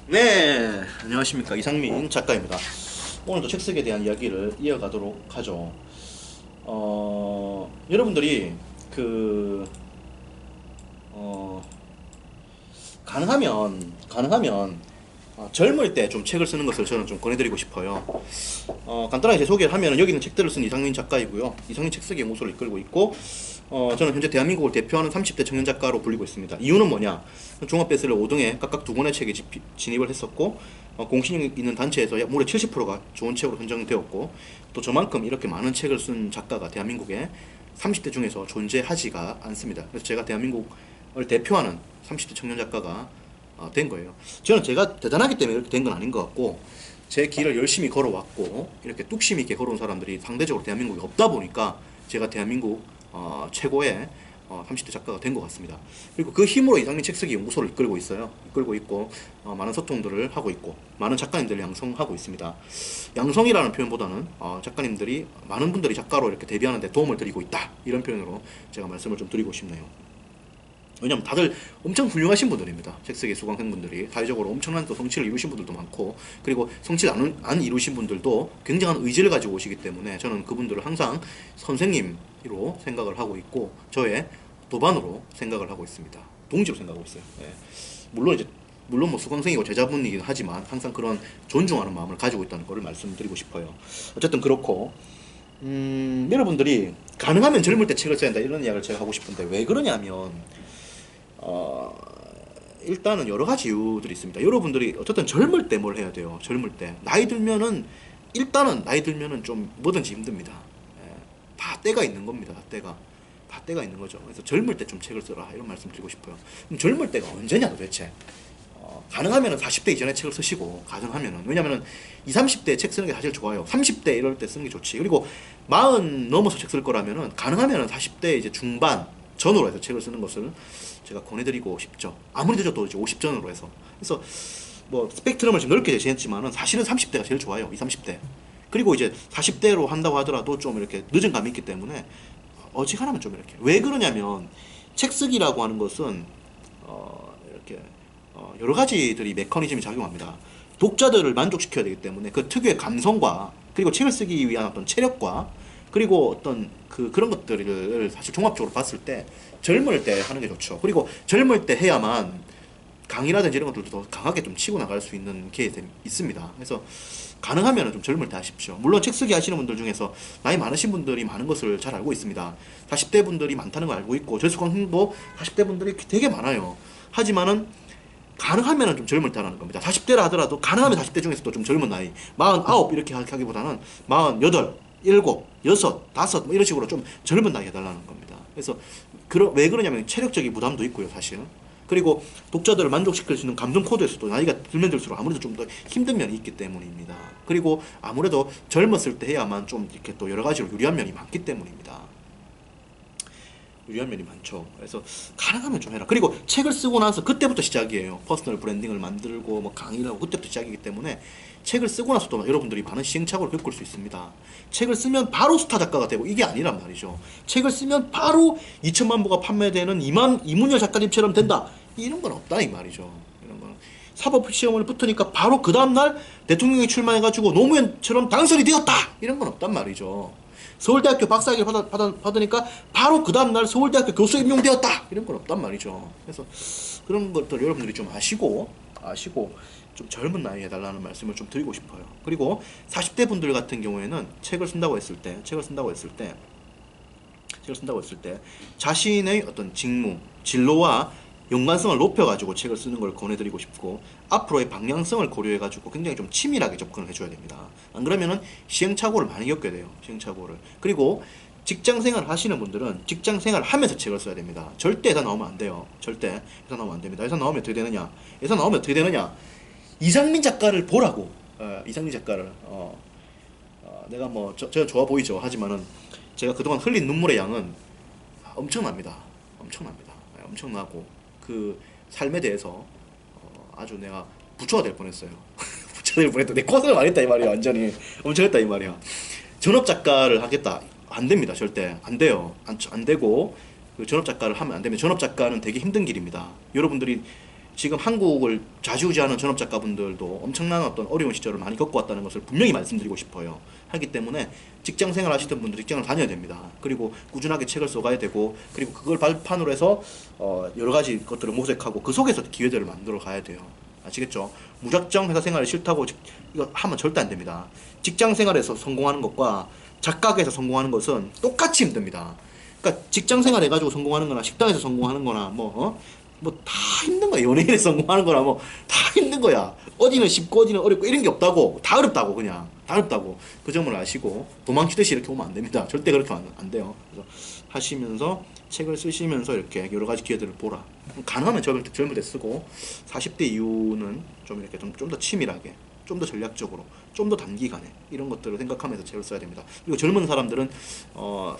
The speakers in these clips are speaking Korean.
네, 안녕하십니까. 이상민 작가입니다. 오늘도 책 쓰기에 대한 이야기를 이어가도록 하죠. 여러분들이 그, 어, 가능하면 젊을 때 좀 책을 쓰는 것을 저는 좀 권해드리고 싶어요. 간단하게 제 소개를 하면 여기는 책들을 쓴 이상민 작가이고요. 이상민 책쓰기 연구소를 이끌고 있고, 저는 현재 대한민국을 대표하는 30대 청년 작가로 불리고 있습니다. 이유는 뭐냐? 종합 베스트셀러 5등에 각각 두 권의 책에 진입을 했었고, 공신력 있는 단체에서 무려 70%가 좋은 책으로 선정되었고, 또 저만큼 이렇게 많은 책을 쓴 작가가 대한민국에 30대 중에서 존재하지가 않습니다. 그래서 제가 대한민국을 대표하는 30대 청년 작가가 된 거예요. 저는 제가 대단하기 때문에 이렇게 된 건 아닌 것 같고, 제 길을 열심히 걸어왔고, 이렇게 뚝심 있게 걸어온 사람들이 상대적으로 대한민국에 없다 보니까 제가 대한민국 최고의 30대 작가가 된 것 같습니다. 그리고 그 힘으로 이상민 책쓰기 연구소를 이끌고 있어요. 이끌고 있고, 많은 소통들을 하고 있고, 많은 작가님들을 양성하고 있습니다. 양성이라는 표현보다는 작가님들이, 많은 분들이 작가로 이렇게 데뷔하는데 도움을 드리고 있다, 이런 표현으로 제가 말씀을 좀 드리고 싶네요. 왜냐면 다들 엄청 훌륭하신 분들입니다. 책쓰기 수강생분들이 사회적으로 엄청난 또 성취를 이루신 분들도 많고, 그리고 성취를 안 이루신 분들도 굉장한 의지를 가지고 오시기 때문에 저는 그분들을 항상 선생님으로 생각을 하고 있고, 저의 도반으로 생각을 하고 있습니다. 동지로 생각하고 있어요. 예. 물론 뭐 수강생이고 제자분이긴 하지만 항상 그런 존중하는 마음을 가지고 있다는 것을 말씀드리고 싶어요. 어쨌든 그렇고, 여러분들이 가능하면 젊을 때 책을 써야 한다, 이런 이야기를 제가 하고 싶은데, 왜 그러냐면 어, 일단은 여러 가지 이유들이 있습니다. 여러분들이 어쨌든 젊을 때 뭘 해야 돼요. 젊을 때 나이 들면은, 일단은 나이 들면은 좀 뭐든지 힘듭니다. 예, 다 때가 있는 겁니다. 다 때가 있는 거죠. 그래서 젊을 때 좀 책을 써라, 이런 말씀 드리고 싶어요. 그럼 젊을 때가 언제냐 도대체? 가능하면은 40대 이전에 책을 쓰시고, 가능하면은, 왜냐면은 20, 30대 책 쓰는 게 사실 좋아요. 30대 이럴 때 쓰는 게 좋지. 그리고 40 넘어서 책 쓸 거라면은 가능하면은 40대 이제 중반 전후로 해서 책을 쓰는 것을 제가 권해드리고 싶죠. 아무리 늦어도 이제 50 전후로 해서. 그래서 뭐 스펙트럼을 좀 넓게 제시했지만은 사실은 30대가 제일 좋아요. 20, 30대. 그리고 이제 40대로 한다고 하더라도 좀 이렇게 늦은 감이 있기 때문에 어지간하면 좀 이렇게. 왜 그러냐면 책 쓰기라고 하는 것은 이렇게 여러 가지들이 메커니즘이 작용합니다. 독자들을 만족시켜야 되기 때문에 그 특유의 감성과, 그리고 책을 쓰기 위한 어떤 체력과, 그리고 어떤 그런 것들을 사실 종합적으로 봤을 때 젊을 때 하는 게 좋죠. 그리고 젊을 때 해야만 강의라든지 이런 것들도 더 강하게 좀 치고 나갈 수 있는 기회가 있습니다. 그래서 가능하면 좀 젊을 때 하십시오. 물론 책 쓰기 하시는 분들 중에서 나이 많으신 분들이 많은 것을 잘 알고 있습니다. 40대 분들이 많다는 걸 알고 있고, 저수강생도 40대 분들이 되게 많아요. 하지만은 가능하면 좀 젊을 때 하라는 겁니다. 40대라 하더라도 가능하면 40대 중에서도 좀 젊은 나이, 49 이렇게 하기보다는 48, 7, 6, 5 뭐 이런 식으로 좀 젊은 나이 해달라는 겁니다. 그래서 왜 그러냐면 체력적인 부담도 있고요, 사실. 그리고 독자들을 만족시킬 수 있는 감정 코드에서도 나이가 들면 들수록 아무래도 좀 더 힘든 면이 있기 때문입니다. 그리고 아무래도 젊었을 때 해야만 좀 이렇게 또 여러 가지로 유리한 면이 많기 때문입니다. 유리한 면이 많죠. 그래서 가능하면 좀 해라. 그리고 책을 쓰고 나서 그때부터 시작이에요. 퍼스널 브랜딩을 만들고 뭐 강의를 하고 그때부터 시작이기 때문에 책을 쓰고 나서도 여러분들이 많은 시행착오를 겪을 수 있습니다. 책을 쓰면 바로 스타 작가가 되고 이게 아니란 말이죠. 책을 쓰면 바로 2천만 부가 판매되는 이문열 작가님처럼 된다, 이런 건 없다 이 말이죠. 이런 건 사법시험을 붙으니까 바로 그 다음날 대통령이 출마해가지고 노무현처럼 당선이 되었다, 이런 건 없단 말이죠. 서울대학교 박사학위를 받으니까 바로 그 다음날 서울대학교 교수에 임용되었다, 이런 건 없단 말이죠. 그래서 그런 것들 여러분들이 좀 아시고 좀 젊은 나이에 해달라는 말씀을 좀 드리고 싶어요. 그리고 40대 분들 같은 경우에는 책을 쓴다고 했을 때 자신의 어떤 직무, 진로와 연관성을 높여가지고 책을 쓰는 걸 권해드리고 싶고, 앞으로의 방향성을 고려해가지고 굉장히 좀 치밀하게 접근을 해줘야 됩니다. 안 그러면은 시행착오를 많이 겪게 돼요. 시행착오를. 그리고 직장생활 하시는 분들은 직장생활 하면서 책을 써야 됩니다. 절대 회사 나오면 안 돼요. 절대 회사 나오면 안 됩니다. 회사 나오면 어떻게 되느냐? 이상민 작가를 보라고. 이상민 작가를. 내가 뭐 저는 좋아 보이죠. 하지만은 제가 그동안 흘린 눈물의 양은 엄청납니다. 엄청나고 그 삶에 대해서 아주 내가 부처가 될 뻔했어요. 부처가 될 뻔했다. 내 고생을 많이 했다 이 말이야. 완전히 엄청 했다 이 말이야. 전업 작가를 하겠다, 안 됩니다. 절대 안 돼요. 안 되고, 그 전업 작가를 하면 안 됩니다. 전업 작가는 되게 힘든 길입니다. 여러분들이 지금 한국을 좌지우지하는 전업 작가분들도 엄청난 어떤 어려운 시절을 많이 겪고 왔다는 것을 분명히 말씀드리고 싶어요. 하기 때문에 직장 생활 하시던 분들 직장을 다녀야 됩니다. 그리고 꾸준하게 책을 써가야 되고, 그리고 그걸 발판으로 해서 여러 가지 것들을 모색하고 그 속에서 기회들을 만들어 가야 돼요. 아시겠죠? 무작정 회사 생활이 싫다고 이거 하면 절대 안 됩니다. 직장 생활에서 성공하는 것과 작가계에서 성공하는 것은 똑같이 힘듭니다. 그러니까 직장 생활 해가지고 성공하는 거나 식당에서 성공하는 거나 뭐 다 힘든 거야. 연예인에서 성공하는 거나 뭐 다 힘든 거야. 어디는 쉽고 어디는 어렵고 이런 게 없다고. 다 어렵다고. 그냥 다 어렵다고. 그 점을 아시고 도망치듯이 이렇게 오면 안 됩니다. 절대 그렇게 하면 안 돼요. 그래서 하시면서 책을 쓰시면서 이렇게 여러 가지 기회들을 보라. 가능하면 젊을 때 쓰고, 40대 이후는 좀 이렇게 좀 더 치밀하게, 좀 더 전략적으로, 좀 더 단기간에 이런 것들을 생각하면서 책을 써야 됩니다. 그리고 젊은 사람들은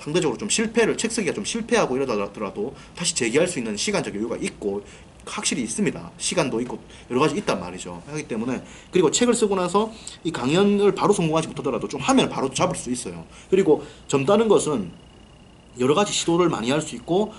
상대적으로 좀 책 쓰기가 좀 실패하고 이러더라도 다시 재기할 수 있는 시간적 여유가 있고 확실히 있습니다. 시간도 있고 여러 가지 있단 말이죠. 하기 때문에, 그리고 책을 쓰고 나서 이 강연을 바로 성공하지 못하더라도 좀 하면 바로 잡을 수 있어요. 그리고 젊다는 것은 여러 가지 시도를 많이 할 수 있고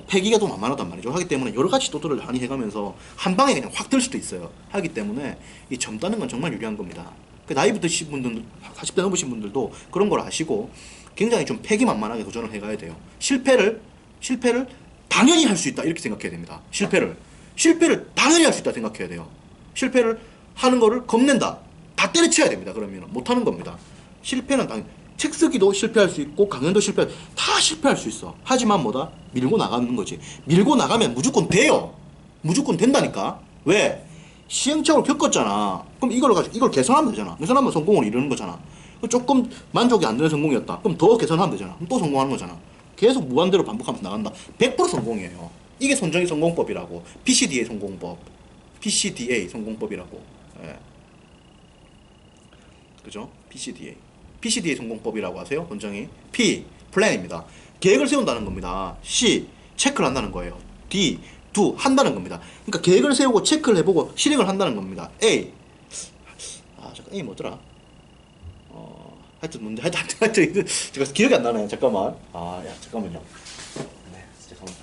패기가 더 만만하단 말이죠. 하기 때문에 여러 가지 시도들을 많이 해가면서 한 방에 그냥 확 들 수도 있어요. 하기 때문에 이 젊다는 건 정말 유리한 겁니다. 그 나이 드신 분들, 40대 넘으신 분들도 그런 걸 아시고 굉장히 좀 패기만만하게 도전을 해가야 돼요. 실패를 당연히 할 수 있다 이렇게 생각해야 됩니다. 실패를 당연히 할 수 있다 생각해야 돼요. 실패를 하는 거를 겁낸다, 다 때려쳐야 됩니다. 그러면 못하는 겁니다. 실패는 당연히, 책 쓰기도 실패할 수 있고 강연도 다 실패할 수 있어. 하지만 뭐다? 밀고 나가는 거지. 밀고 나가면 무조건 돼요. 무조건 된다니까. 왜? 시행착오를 겪었잖아. 그럼 이걸 가지고 이걸 개선하면 되잖아. 개선하면 성공을 이루는 거잖아. 조금 만족이 안 되는 성공이었다. 그럼 더 개선하면 되잖아. 그럼 또 성공하는 거잖아. 계속 무한대로 반복하면서 나간다. 100% 성공이에요. 이게 손정희 성공법이라고. PCDA 성공법. PCDA 성공법이라고. 예. 그죠? PCDA 성공법이라고 하세요. 손정희. P 플랜입니다. 계획을 세운다는 겁니다. C 체크를 한다는 거예요. D do 한다는 겁니다. 그러니까 계획을 세우고 체크를 해보고 실행을 한다는 겁니다. A 잠깐 A 뭐더라? 하여튼 뭔데 하여튼 제가 기억이 안 나네요. 잠깐만. 잠깐만요. 네, 잠깐만.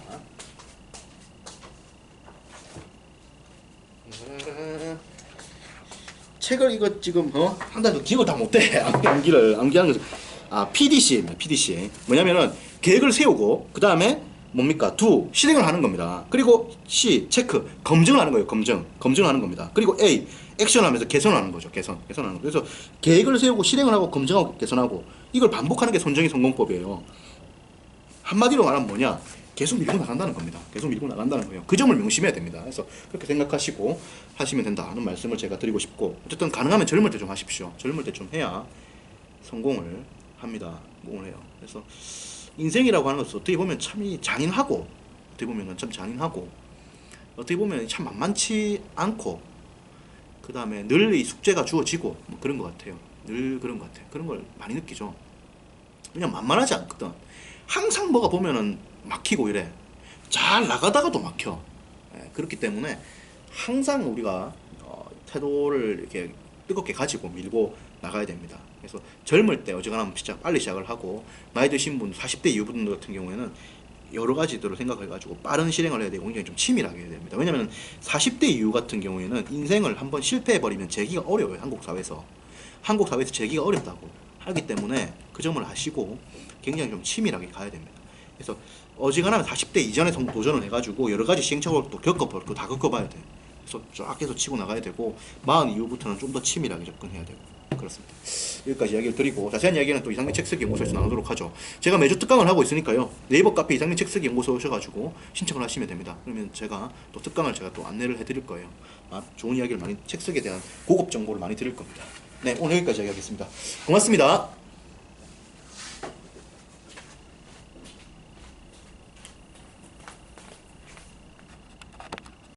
책을 이거 지금 한다는 거 기억을 다 못해. 암기하는 거. PDC입니다. PDC. 뭐냐면은 계획을 세우고 그 다음에 뭡니까? do 실행을 하는 겁니다. 그리고 C 체크 검증을 하는 거예요. 검증을 하는 겁니다. 그리고 A 액션하면서 개선하는 거죠. 개선하는 거. 그래서 계획을 세우고 실행을 하고 검증하고 개선하고 이걸 반복하는 게 손정희 성공법이에요. 한마디로 말하면 뭐냐? 계속 밀고 나간다는 겁니다. 계속 밀고 나간다는 거예요. 그 점을 명심해야 됩니다. 그래서 그렇게 생각하시고 하시면 된다는 말씀을 제가 드리고 싶고, 어쨌든 가능하면 젊을 때 좀 하십시오. 젊을 때 좀 해야 성공을 합니다. 성공을 해요. 그래서 인생이라고 하는 것은 어떻게 보면 참 잔인하고, 어떻게 보면 참 잔인하고, 어떻게 보면 참 만만치 않고, 그 다음에 늘 이 숙제가 주어지고 뭐 그런 것 같아요. 늘 그런 것 같아요. 그런 걸 많이 느끼죠. 그냥 만만하지 않거든. 항상 뭐가 보면은 막히고 이래. 잘 나가다가도 막혀. 그렇기 때문에 항상 우리가 태도를 이렇게 뜨겁게 가지고 밀고 나가야 됩니다. 그래서 젊을 때 어지간하면 진짜 빨리 시작을 하고, 나이 드신 분 40대 이후분들 같은 경우에는 여러 가지들을 생각해가지고 빠른 실행을 해야 되고 굉장히 좀 치밀하게 해야 됩니다. 왜냐면 40대 이후 같은 경우에는 인생을 한번 실패해버리면 재기가 어려워요. 한국 사회에서 재기가 어렵다고 하기 때문에 그 점을 아시고 굉장히 좀 치밀하게 가야 됩니다. 그래서 어지간하면 40대 이전에 도전을 해가지고 여러 가지 시행착오를 또 겪어버리고 다 겪어봐야 돼. 그래서 쫙 해서 치고 나가야 되고, 40 이후부터는 좀 더 치밀하게 접근해야 되고 그렇습니다. 여기까지 이야기를 드리고 자세한 이야기는 또 이상민 책쓰기 연구소에서 나누도록 하죠. 제가 매주 특강을 하고 있으니까요. 네이버 카페 이상민 책쓰기 연구소 오셔가지고 신청을 하시면 됩니다. 그러면 제가 또 특강을 제가 또 안내를 해드릴 거예요. 좋은 이야기를 많이, 책쓰기에 대한 고급 정보를 많이 드릴 겁니다. 네, 오늘 여기까지 이야기하겠습니다. 고맙습니다.